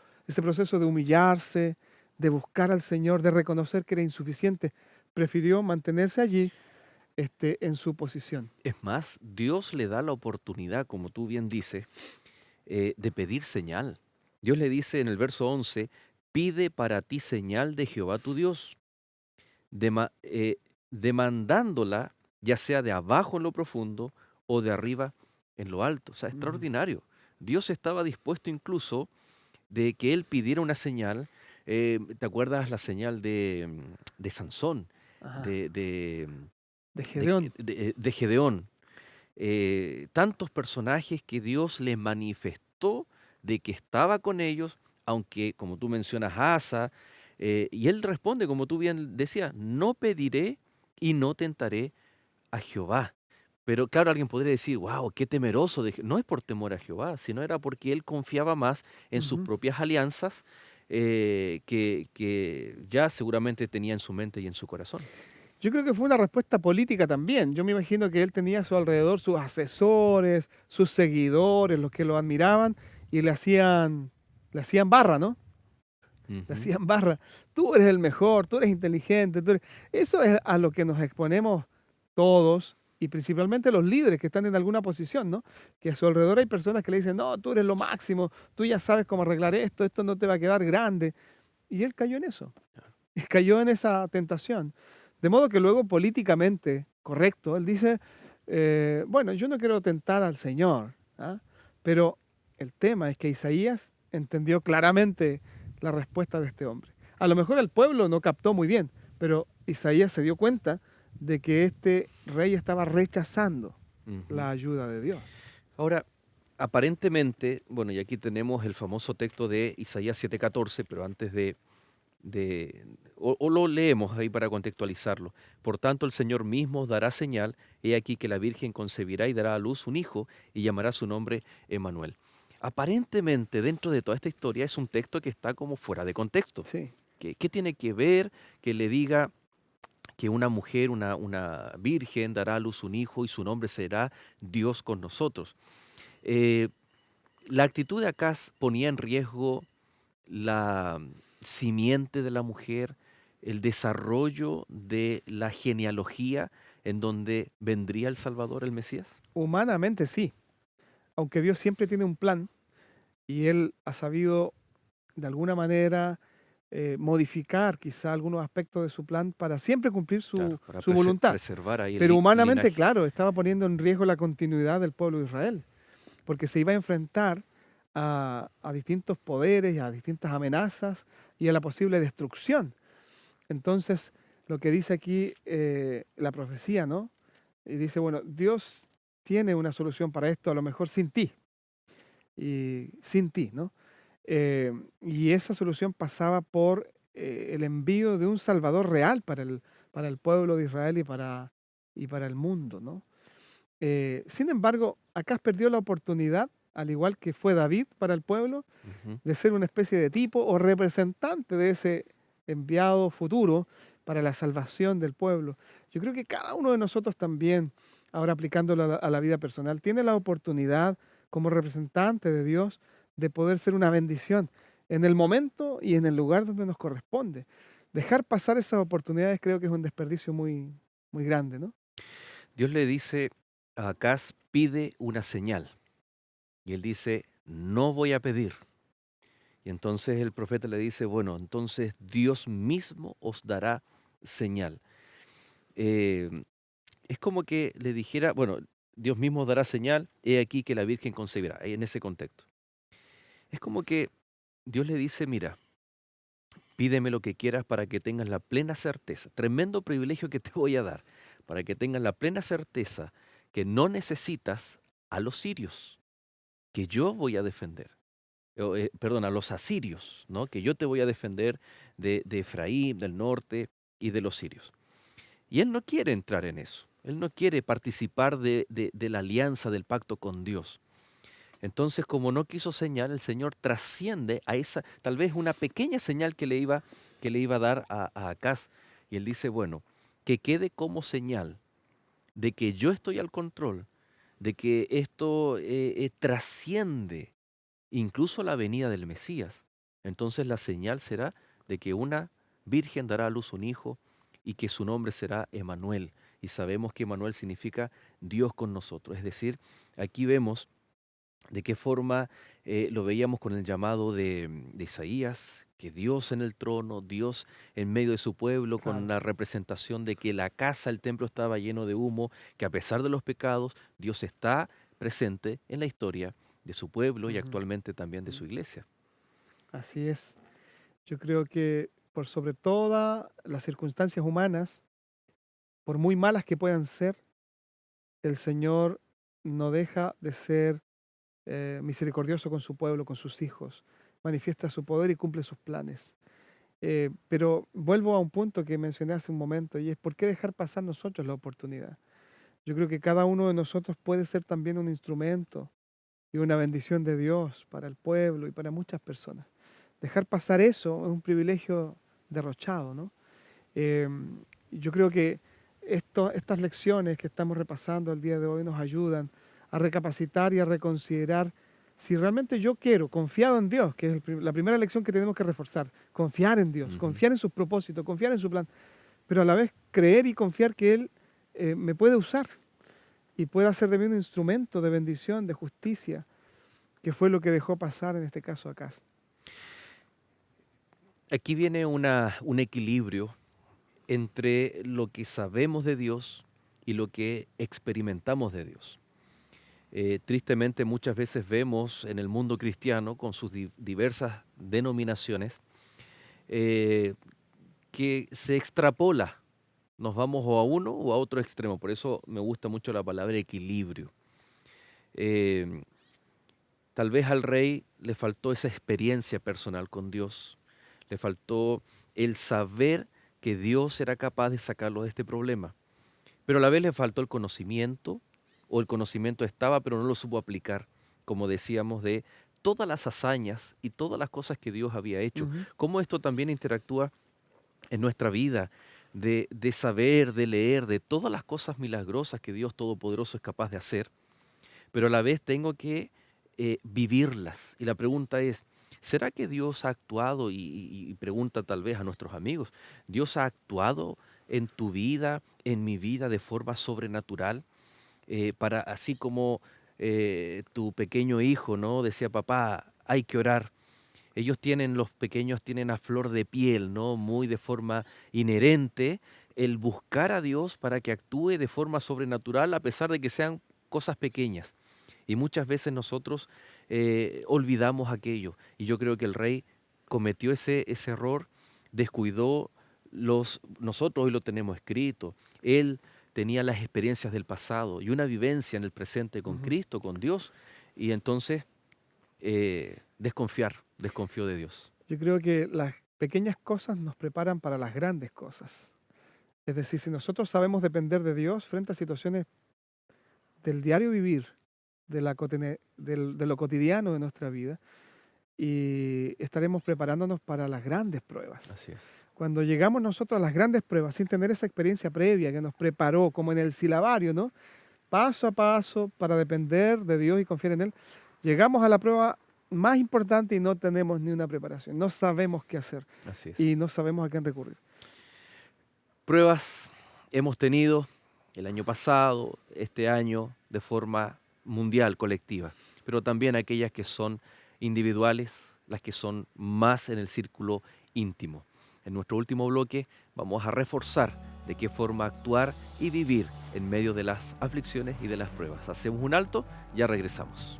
de humillarse, de buscar al Señor, de reconocer que era insuficiente, prefirió mantenerse allí en su posición. Es más, Dios le da la oportunidad, como tú bien dices, de pedir señal. Dios le dice en el verso 11, pide para ti señal de Jehová tu Dios, dema- eh, demandándola ya sea de abajo en lo profundo o de arriba en lo alto. O sea, Mm, extraordinario. Dios estaba dispuesto incluso de que él pidiera una señal. ¿Te acuerdas la señal de Sansón, ajá. de, de, De Gedeón. de Gedeón? Tantos personajes que Dios les manifestó de que estaba con ellos, aunque, como tú mencionas, Asa, y él responde, como tú bien decías, no pediré y no tentaré a Jehová. Pero claro, alguien podría decir, wow, qué temeroso. No es por temor a Jehová, sino era porque él confiaba más en sus Ujú. propias alianzas que ya seguramente tenía en su mente y en su corazón. Yo creo que fue una respuesta política también. Yo me imagino que él tenía a su alrededor sus asesores, sus seguidores, los que lo admiraban y le hacían barra, ¿no? Le Ujú. hacían barra. Tú eres el mejor, tú eres inteligente. Eso es a lo que nos exponemos todos y principalmente los líderes que están en alguna posición, ¿no? Que a su alrededor hay personas que le dicen, no, tú eres lo máximo, tú ya sabes cómo arreglar esto no te va a quedar grande. Y él cayó en eso, cayó en esa tentación. De modo que luego políticamente, correcto, él dice, bueno, yo no quiero tentar al Señor, ¿ah? Pero el tema es que Isaías entendió claramente la respuesta de este hombre. A lo mejor el pueblo no captó muy bien, pero Isaías se dio cuenta de que este rey estaba rechazando Ujú. la ayuda de Dios. Ahora, aparentemente, bueno, y aquí tenemos el famoso texto de Isaías 7:14, pero antes o lo leemos ahí para contextualizarlo. Por tanto, el Señor mismo os dará señal, he aquí que la Virgen concebirá y dará a luz un hijo y llamará su nombre Emmanuel. Aparentemente, dentro de toda esta historia es un texto que está como fuera de contexto. Sí. ¿Qué tiene que ver que le diga que una mujer, una virgen, dará a luz un hijo y su nombre será Dios con nosotros? Eh, la actitud de Acaz ponía en riesgo la simiente de la mujer, el desarrollo de la genealogía en donde vendría el Salvador, el Mesías. Humanamente sí, aunque Dios siempre tiene un plan y él ha sabido de alguna manera modificar quizá algunos aspectos de su plan para siempre cumplir Claro, para su voluntad. preservar ahí Pero el humanamente, linaje. claro, estaba poniendo en riesgo la continuidad del pueblo de Israel, porque se iba a enfrentar a distintos poderes, y a distintas amenazas y a la posible destrucción. Entonces, lo que dice aquí la profecía, ¿no? Y dice, bueno, Dios tiene una solución para esto, a lo mejor sin ti, y sin ti, ¿no? Y esa solución pasaba por el envío de un Salvador real para el pueblo de Israel y para el mundo, ¿no? Sin embargo, Acaz perdió la oportunidad, al igual que fue David para el pueblo, Ujú. de ser una especie de tipo o representante de ese enviado futuro para la salvación del pueblo. Yo creo que cada uno de nosotros también, ahora aplicándolo a la vida personal, tiene la oportunidad como representante de Dios de poder ser una bendición en el momento y en el lugar donde nos corresponde. Dejar pasar esas oportunidades creo que es un desperdicio muy, muy grande, ¿no? Dios le dice a Acaz, pide una señal. Y él dice, no voy a pedir. Y entonces el profeta le dice, bueno, entonces Dios mismo os dará señal. Eh, es como que le dijera, bueno, Dios mismo dará señal, he aquí que la Virgen concebirá, en ese contexto. Es como que Dios le dice, mira, pídeme lo que quieras para que tengas la plena certeza, tremendo privilegio que te voy a dar, para que tengas la plena certeza que no necesitas a los sirios, que yo voy a defender. Perdón, a los asirios, ¿no? Que yo te voy a defender de Efraín, del norte y de los sirios. Y él no quiere entrar en eso. Él no quiere participar de la alianza, del pacto con Dios. Entonces, como no quiso señal, el Señor trasciende a esa, tal vez una pequeña señal que le iba a dar a Acaz. Y él dice, bueno, que quede como señal de que yo estoy al control, de que esto trasciende incluso la venida del Mesías. Entonces la señal será de que una virgen dará a luz un hijo y que su nombre será Emanuel. Y sabemos que Emanuel significa Dios con nosotros. Es decir, aquí vemos de qué forma lo veíamos con el llamado de Isaías, que Dios en el trono, Dios en medio de su pueblo, con Claro. la representación de que la casa, el templo estaba lleno de humo, que a pesar de los pecados, Dios está presente en la historia de su pueblo y Ujú, actualmente también de ujú. su iglesia. Así es. Yo creo que por sobre todas las circunstancias humanas, por muy malas que puedan ser, el Señor no deja de ser misericordioso con su pueblo, con sus hijos. Manifiesta su poder y cumple sus planes. Pero vuelvo a un punto que mencioné hace un momento y es ¿por qué dejar pasar nosotros la oportunidad? Yo creo que cada uno de nosotros puede ser también un instrumento y una bendición de Dios para el pueblo y para muchas personas. Dejar pasar eso es un privilegio derrochado, ¿no? Yo creo que estas lecciones que estamos repasando el día de hoy nos ayudan a recapacitar y a reconsiderar si realmente yo quiero, confiado en Dios, que es la primera lección que tenemos que reforzar, confiar en Dios, Ujú. confiar en sus propósitos, confiar en su plan, pero a la vez creer y confiar que Él me puede usar y puede hacer de mí un instrumento de bendición, de justicia, que fue lo que dejó pasar en este caso acá. Aquí viene un equilibrio entre lo que sabemos de Dios y lo que experimentamos de Dios. Tristemente muchas veces vemos en el mundo cristiano, con sus diversas denominaciones, eh, que se extrapola, nos vamos o a uno o a otro extremo. Por eso me gusta mucho la palabra equilibrio. Eh, Tal vez al rey le faltó esa experiencia personal con Dios, le faltó el saber que Dios era capaz de sacarlo de este problema, pero a la vez le faltó el conocimiento, o el conocimiento estaba pero no lo supo aplicar, como decíamos, de todas las hazañas y todas las cosas que Dios había hecho. Ujú, Cómo esto también interactúa en nuestra vida, de saber, de leer, de todas las cosas milagrosas que Dios Todopoderoso es capaz de hacer, pero a la vez tengo que vivirlas. Y la pregunta es, ¿será que Dios ha actuado? Y pregunta tal vez a nuestros amigos, ¿Dios ha actuado en tu vida, en mi vida, de forma sobrenatural? Para así como tu pequeño hijo, ¿no? Decía, papá, hay que orar. Ellos tienen, los pequeños tienen a flor de piel, ¿no? Muy de forma inherente el buscar a Dios para que actúe de forma sobrenatural a pesar de que sean cosas pequeñas. Y muchas veces nosotros olvidamos aquello. Y yo creo que el rey cometió ese error, descuidó nosotros hoy lo tenemos escrito. Él tenía las experiencias del pasado y una vivencia en el presente con ujú. Cristo, con Dios. Y entonces desconfió de Dios. Yo creo que las pequeñas cosas nos preparan para las grandes cosas. Es decir, si nosotros sabemos depender de Dios frente a situaciones del diario vivir, de lo cotidiano de nuestra vida, y estaremos preparándonos para las grandes pruebas. Así es. Cuando llegamos nosotros a las grandes pruebas, sin tener esa experiencia previa que nos preparó, como en el silabario, ¿no? Paso a paso, para depender de Dios y confiar en Él, llegamos a la prueba más importante y no tenemos ni una preparación. No sabemos qué hacer Así es. y no sabemos a quién recurrir. Pruebas hemos tenido el año pasado, este año, de forma mundial, colectiva, pero también aquellas que son individuales, las que son más en el círculo íntimo. En nuestro último bloque vamos a reforzar de qué forma actuar y vivir en medio de las aflicciones y de las pruebas. Hacemos un alto, ya regresamos.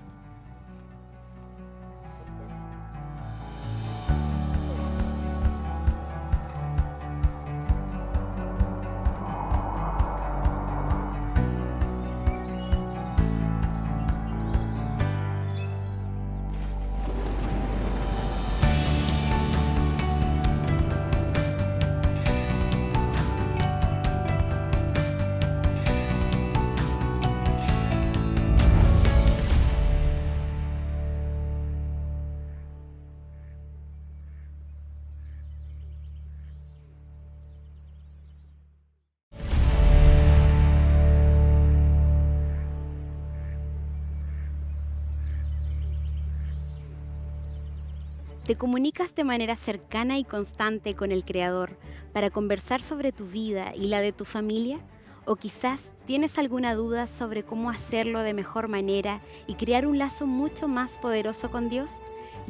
¿Te comunicas de manera cercana y constante con el Creador para conversar sobre tu vida y la de tu familia? ¿O quizás tienes alguna duda sobre cómo hacerlo de mejor manera y crear un lazo mucho más poderoso con Dios?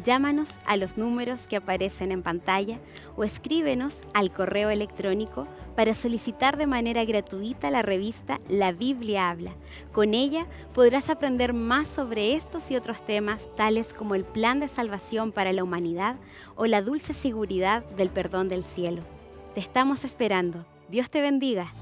Llámanos a los números que aparecen en pantalla o escríbenos al correo electrónico para solicitar de manera gratuita la revista La Biblia Habla. Con ella podrás aprender más sobre estos y otros temas, tales como el plan de salvación para la humanidad o la dulce seguridad del perdón del cielo. Te estamos esperando. Dios te bendiga.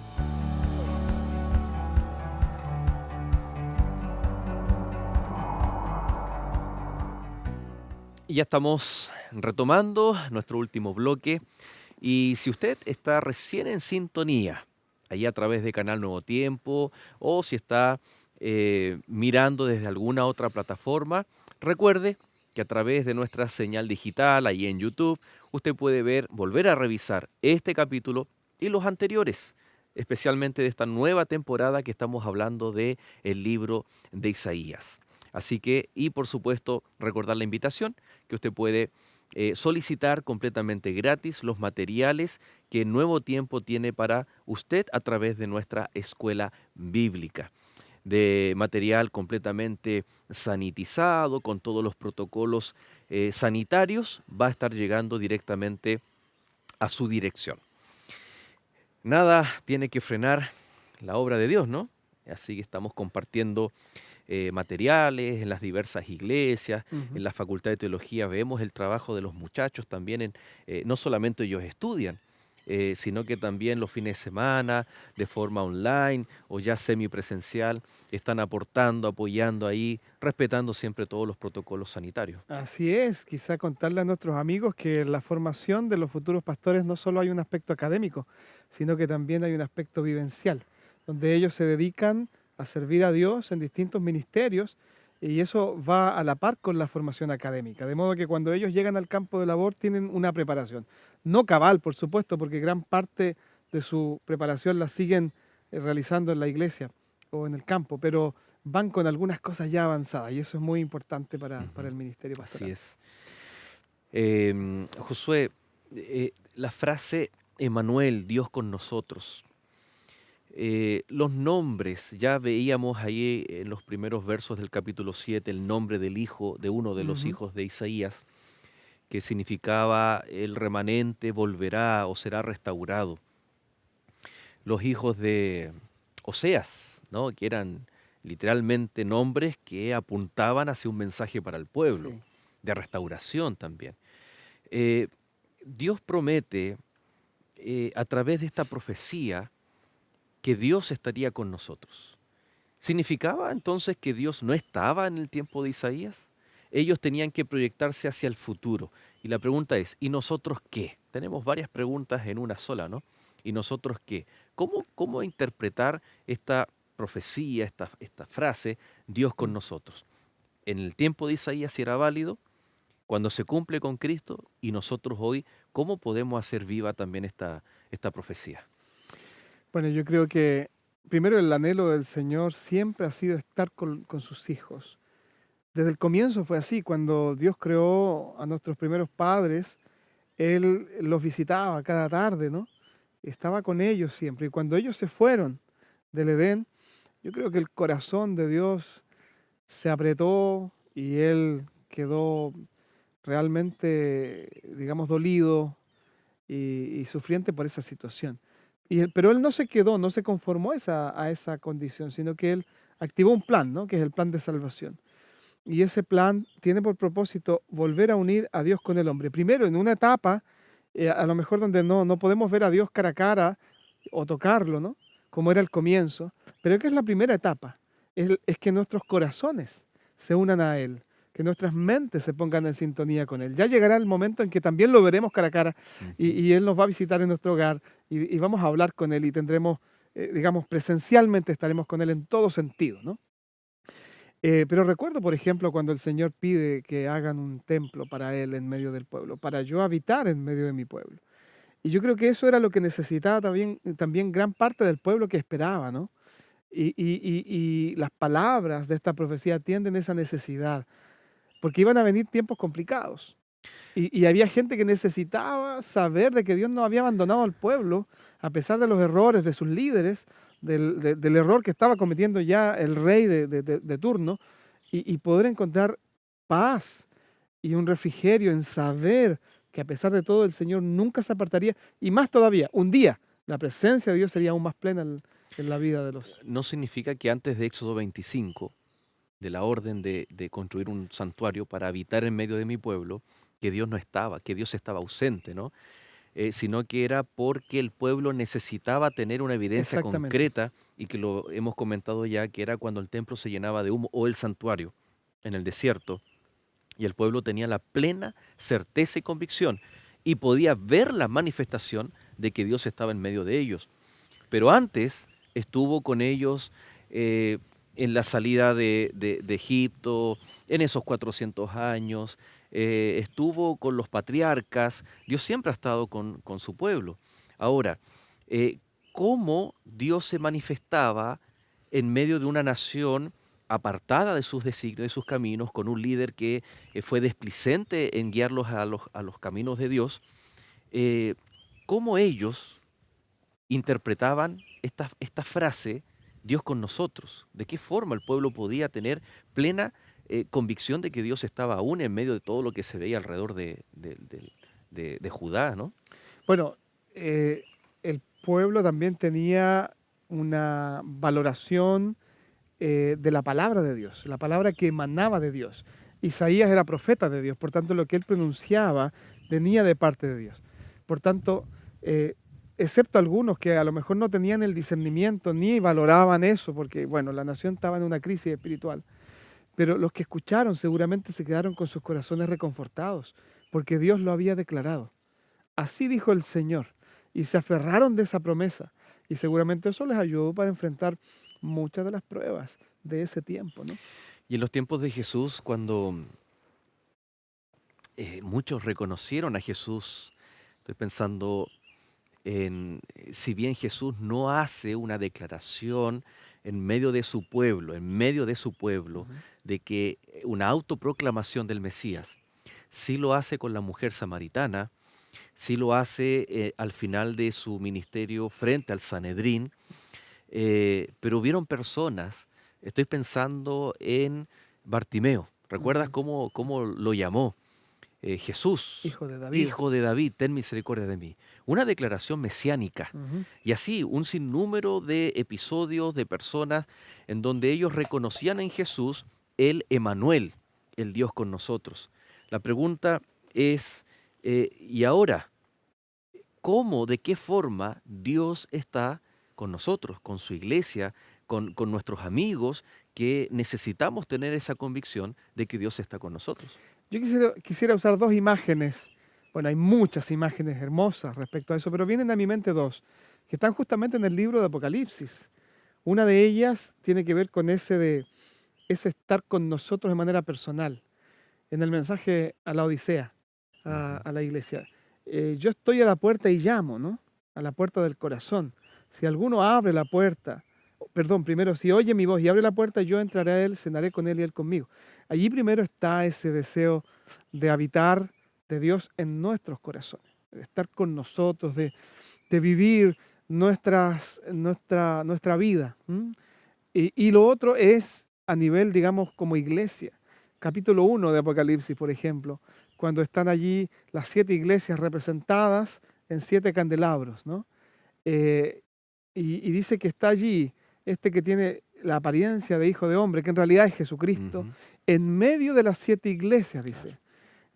Y ya estamos retomando nuestro último bloque. Y si usted está recién en sintonía, ahí a través de Canal Nuevo Tiempo, o si está mirando desde alguna otra plataforma, recuerde que a través de nuestra señal digital, ahí en YouTube, usted puede volver a revisar este capítulo y los anteriores, especialmente de esta nueva temporada que estamos hablando de el libro de Isaías. Así que, y por supuesto, recordar la invitación que usted puede solicitar completamente gratis los materiales que Nuevo Tiempo tiene para usted a través de nuestra escuela bíblica. De material completamente sanitizado, con todos los protocolos sanitarios, va a estar llegando directamente a su dirección. Nada tiene que frenar la obra de Dios, ¿no? Así que estamos compartiendo materiales en las diversas iglesias, Ujú. en la Facultad de Teología vemos el trabajo de los muchachos también, no solamente ellos estudian, sino que también los fines de semana, de forma online o ya semipresencial, están aportando, apoyando ahí, respetando siempre todos los protocolos sanitarios. Así es, quizá contarle a nuestros amigos que en la formación de los futuros pastores no solo hay un aspecto académico, sino que también hay un aspecto vivencial, donde ellos se dedican a servir a Dios en distintos ministerios y eso va a la par con la formación académica, de modo que cuando ellos llegan al campo de labor tienen una preparación. No cabal, por supuesto, porque gran parte de su preparación la siguen realizando en la iglesia o en el campo, pero van con algunas cosas ya avanzadas y eso es muy importante para Ujú. el ministerio Así pastoral. es. Josué, la frase Emanuel, Dios con nosotros, los nombres, ya veíamos ahí en los primeros versos del capítulo 7 el nombre del hijo, de uno de los Ujú. hijos de Isaías, que significaba el remanente volverá o será restaurado. Los hijos de Oseas, ¿no? Que eran literalmente nombres que apuntaban hacia un mensaje para el pueblo, Sí. de restauración también. Eh, Dios promete a través de esta profecía que Dios estaría con nosotros. ¿Significaba entonces que Dios no estaba en el tiempo de Isaías? Ellos tenían que proyectarse hacia el futuro. Y la pregunta es, ¿y nosotros qué? Tenemos varias preguntas en una sola, ¿no? ¿Y nosotros qué? ¿Cómo interpretar esta profecía, esta frase, Dios con Mm. nosotros? En el tiempo de Isaías sí era válido, cuando se cumple con Cristo, y nosotros hoy, ¿cómo podemos hacer viva también esta profecía? Bueno, yo creo que primero el anhelo del Señor siempre ha sido estar con sus hijos. Desde el comienzo fue así, cuando Dios creó a nuestros primeros padres, Él los visitaba cada tarde, ¿no? Estaba con ellos siempre. Y cuando ellos se fueron del Edén, yo creo que el corazón de Dios se apretó y Él quedó realmente, digamos, dolido y sufriente por esa situación. Pero él no se quedó, no se conformó a esa condición, sino que él activó un plan, ¿no? Que es el plan de salvación. Y ese plan tiene por propósito volver a unir a Dios con el hombre. Primero, en una etapa, a lo mejor donde no podemos ver a Dios cara a cara o tocarlo, ¿no? Como era el comienzo. Pero que es la primera etapa. Es que nuestros corazones se unan a Él, que nuestras mentes se pongan en sintonía con Él. Ya llegará el momento en que también lo veremos cara a cara Ujú. y Él nos va a visitar en nuestro hogar y vamos a hablar con Él y tendremos, digamos, presencialmente estaremos con Él en todo sentido, ¿no? Pero recuerdo, por ejemplo, cuando el Señor pide que hagan un templo para Él en medio del pueblo, para yo habitar en medio de mi pueblo. Y yo creo que eso era lo que necesitaba también gran parte del pueblo que esperaba, ¿no? Y las palabras de esta profecía atienden esa necesidad, porque iban a venir tiempos complicados. Y había gente que necesitaba saber de que Dios no había abandonado al pueblo, a pesar de los errores de sus líderes, del error que estaba cometiendo ya el rey de turno, y poder encontrar paz y un refrigerio en saber que a pesar de todo el Señor nunca se apartaría, y más todavía, un día la presencia de Dios sería aún más plena en la vida de los... No significa que antes de Éxodo 25, de la orden de construir un santuario para habitar en medio de mi pueblo, que Dios no estaba, que Dios estaba ausente, ¿no? Sino que era porque el pueblo necesitaba tener una evidencia Exactamente. concreta y que lo hemos comentado ya, que era cuando el templo se llenaba de humo o el santuario en el desierto y el pueblo tenía la plena certeza y convicción y podía ver la manifestación de que Dios estaba en medio de ellos. Pero antes estuvo con ellos eh, en la salida de Egipto, en esos 400 años, estuvo con los patriarcas, Dios siempre ha estado con su pueblo. Ahora, eh, ¿cómo Dios se manifestaba en medio de una nación apartada de sus designios, de sus caminos, con un líder que fue displicente en guiarlos a los caminos de Dios? eh, ¿Cómo ellos interpretaban esta frase, Dios con nosotros? ¿De qué forma el pueblo podía tener plena convicción de que Dios estaba aún en medio de todo lo que se veía alrededor de Judá, ¿no? Bueno, el pueblo también tenía una valoración de la palabra de Dios, la palabra que emanaba de Dios. Isaías era profeta de Dios, por tanto lo que él pronunciaba venía de parte de Dios. Por tanto, eh, excepto algunos que a lo mejor no tenían el discernimiento ni valoraban eso, porque bueno, la nación estaba en una crisis espiritual, pero los que escucharon seguramente se quedaron con sus corazones reconfortados, porque Dios lo había declarado. Así dijo el Señor, y se aferraron de esa promesa, y seguramente eso les ayudó para enfrentar muchas de las pruebas de ese tiempo, ¿no? Y en los tiempos de Jesús, cuando muchos reconocieron a Jesús, estoy pensando si bien Jesús no hace una declaración en medio de su pueblo, en medio de su pueblo, Ujú. de que una autoproclamación del Mesías, sí lo hace con la mujer samaritana, sí lo hace al final de su ministerio frente al Sanedrín, pero hubieron personas, estoy pensando en Bartimeo, ¿recuerdas Ujú. cómo lo llamó? Jesús, Hijo de David. Hijo de David, ten misericordia de mí. Una declaración mesiánica. Ujú. Y así, un sinnúmero de episodios de personas en donde ellos reconocían en Jesús el Emanuel, el Dios con nosotros. La pregunta es, ¿y ahora? ¿Cómo, de qué forma Dios está con nosotros, con su iglesia, con nuestros amigos, que necesitamos tener esa convicción de que Dios está con nosotros? Yo quisiera usar dos imágenes. Bueno, hay muchas imágenes hermosas respecto a eso, pero vienen a mi mente dos, que están justamente en el libro de Apocalipsis. Una de ellas tiene que ver con ese estar con nosotros de manera personal. En el mensaje a la Odisea, Ujú. a la iglesia. Yo estoy a la puerta y llamo, ¿no? A la puerta del corazón. Si alguno abre la puerta, perdón, primero, si oye mi voz y abre la puerta, yo entraré a él, cenaré con él y él conmigo. Allí primero está ese deseo de habitar de Dios en nuestros corazones, de estar con nosotros, de vivir nuestra vida. ¿M? Y lo otro es a nivel, digamos, como iglesia. Capítulo 1 de Apocalipsis, por ejemplo, cuando están allí las 7 iglesias representadas en 7 candelabros, ¿no? Eh, y dice que está allí este que tiene la apariencia de hijo de hombre, que en realidad es Jesucristo, Ujú. en medio de las 7 iglesias, dice,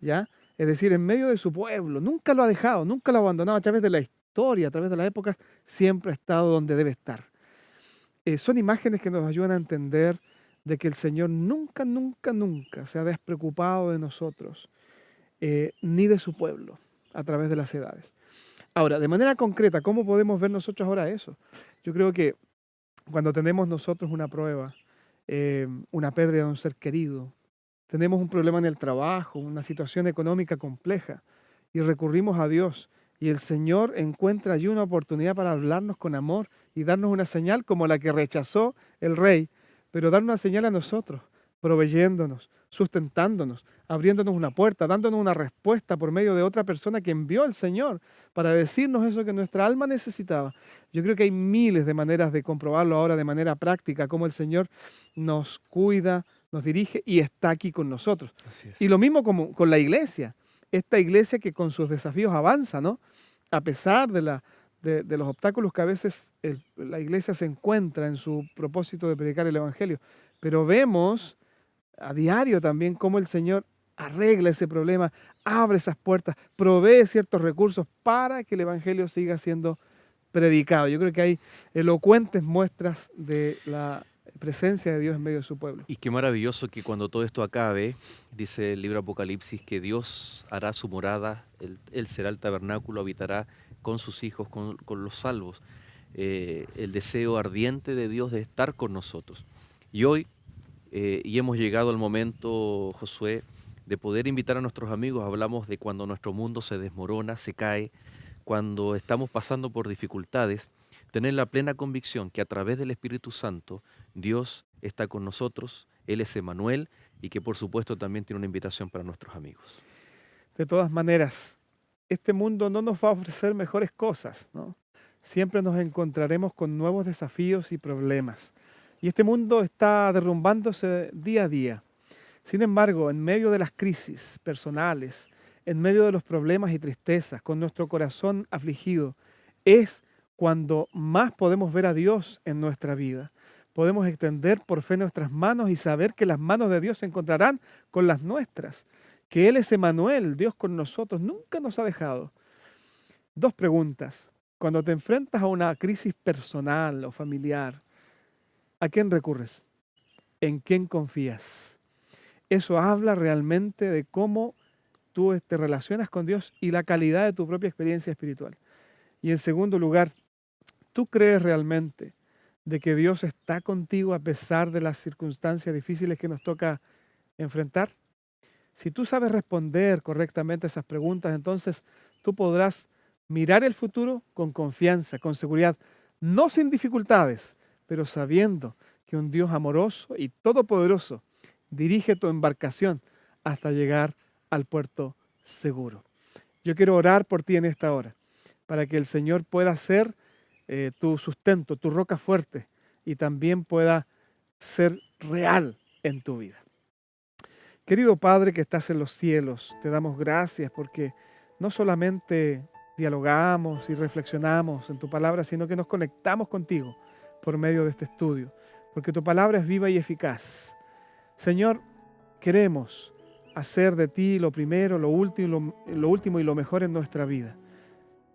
Claro. ¿ya? Es decir, en medio de su pueblo. Nunca lo ha dejado, nunca lo ha abandonado a través de la historia, a través de las épocas, siempre ha estado donde debe estar. Son imágenes que nos ayudan a entender de que el Señor nunca, nunca, nunca se ha despreocupado de nosotros, ni de su pueblo, a través de las edades. Ahora, de manera concreta, ¿cómo podemos ver nosotros ahora eso? Yo creo que cuando tenemos nosotros una prueba, una pérdida de un ser querido, tenemos un problema en el trabajo, una situación económica compleja, y recurrimos a Dios, y el Señor encuentra allí una oportunidad para hablarnos con amor y darnos una señal como la que rechazó el rey, pero dar una señal a nosotros, proveyéndonos, sustentándonos, abriéndonos una puerta, dándonos una respuesta por medio de otra persona que envió el Señor para decirnos eso que nuestra alma necesitaba. Yo creo que hay miles de maneras de comprobarlo ahora de manera práctica, cómo el Señor nos cuida, nos dirige y está aquí con nosotros. Así es. Y lo mismo como con la iglesia, esta iglesia que con sus desafíos avanza, ¿no? A pesar de los obstáculos que a veces la iglesia se encuentra en su propósito de predicar el Evangelio. Pero vemos a diario también cómo el Señor arregla ese problema, abre esas puertas, provee ciertos recursos para que el Evangelio siga siendo predicado. Yo creo que hay elocuentes muestras de la presencia de Dios en medio de su pueblo. Y qué maravilloso que cuando todo esto acabe, dice el libro Apocalipsis, que Dios hará su morada, Él será el tabernáculo, habitará con sus hijos, con los salvos. El deseo ardiente de Dios de estar con nosotros. Y hoy, y hemos llegado al momento, Josué, de poder invitar a nuestros amigos. Hablamos de cuando nuestro mundo se desmorona, se cae, cuando estamos pasando por dificultades, tener la plena convicción que a través del Espíritu Santo Dios está con nosotros, Él es Emmanuel, y que por supuesto también tiene una invitación para nuestros amigos. De todas maneras, este mundo no nos va a ofrecer mejores cosas, ¿no? Siempre nos encontraremos con nuevos desafíos y problemas. Y este mundo está derrumbándose día a día. Sin embargo, en medio de las crisis personales, en medio de los problemas y tristezas, con nuestro corazón afligido, es cuando más podemos ver a Dios en nuestra vida. Podemos extender por fe nuestras manos y saber que las manos de Dios se encontrarán con las nuestras, que Él es Emmanuel, Dios con nosotros, nunca nos ha dejado. 2 preguntas. Cuando te enfrentas a una crisis personal o familiar, ¿a quién recurres? ¿En quién confías? Eso habla realmente de cómo tú te relacionas con Dios y la calidad de tu propia experiencia espiritual. Y en segundo lugar, ¿tú crees realmente de que Dios está contigo a pesar de las circunstancias difíciles que nos toca enfrentar? Si tú sabes responder correctamente a esas preguntas, entonces tú podrás mirar el futuro con confianza, con seguridad, no sin dificultades, pero sabiendo que un Dios amoroso y todopoderoso dirige tu embarcación hasta llegar al puerto seguro. Yo quiero orar por ti en esta hora, para que el Señor pueda ser tu sustento, tu roca fuerte, y también pueda ser real en tu vida. Querido Padre que estás en los cielos, te damos gracias porque no solamente dialogamos y reflexionamos en tu palabra, sino que nos conectamos contigo por medio de este estudio, porque tu palabra es viva y eficaz. Señor, queremos hacer de ti lo primero, lo último y lo mejor en nuestra vida.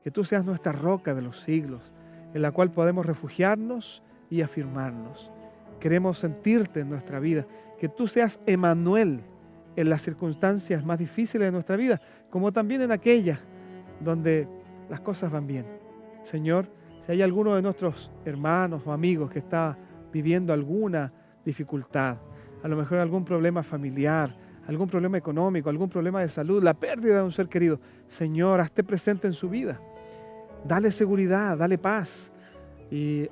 Que tú seas nuestra roca de los siglos, en la cual podemos refugiarnos y afirmarnos. Queremos sentirte en nuestra vida, que tú seas Emmanuel en las circunstancias más difíciles de nuestra vida, como también en aquellas donde las cosas van bien. Señor, si hay alguno de nuestros hermanos o amigos que está viviendo alguna dificultad, a lo mejor algún problema familiar, algún problema económico, algún problema de salud, la pérdida de un ser querido, Señor, hazte presente en su vida. Dale seguridad, dale paz y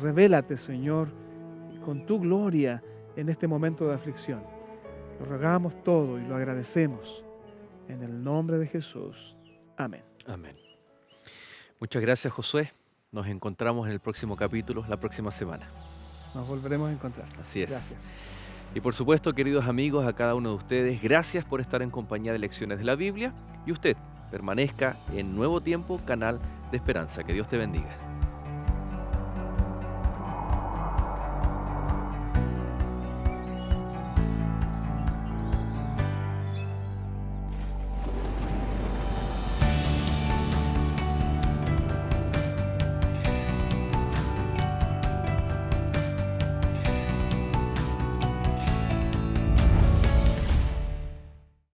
revélate, Señor, con tu gloria en este momento de aflicción. Lo rogamos todo y lo agradecemos. En el nombre de Jesús. Amén. Amén. Muchas gracias, Josué. Nos encontramos en el próximo capítulo, la próxima semana. Nos volveremos a encontrar. Así es. Gracias. Y por supuesto, queridos amigos, a cada uno de ustedes, gracias por estar en compañía de Lecciones de la Biblia. Y usted, permanezca en Nuevo Tiempo, canal de esperanza. Que Dios te bendiga.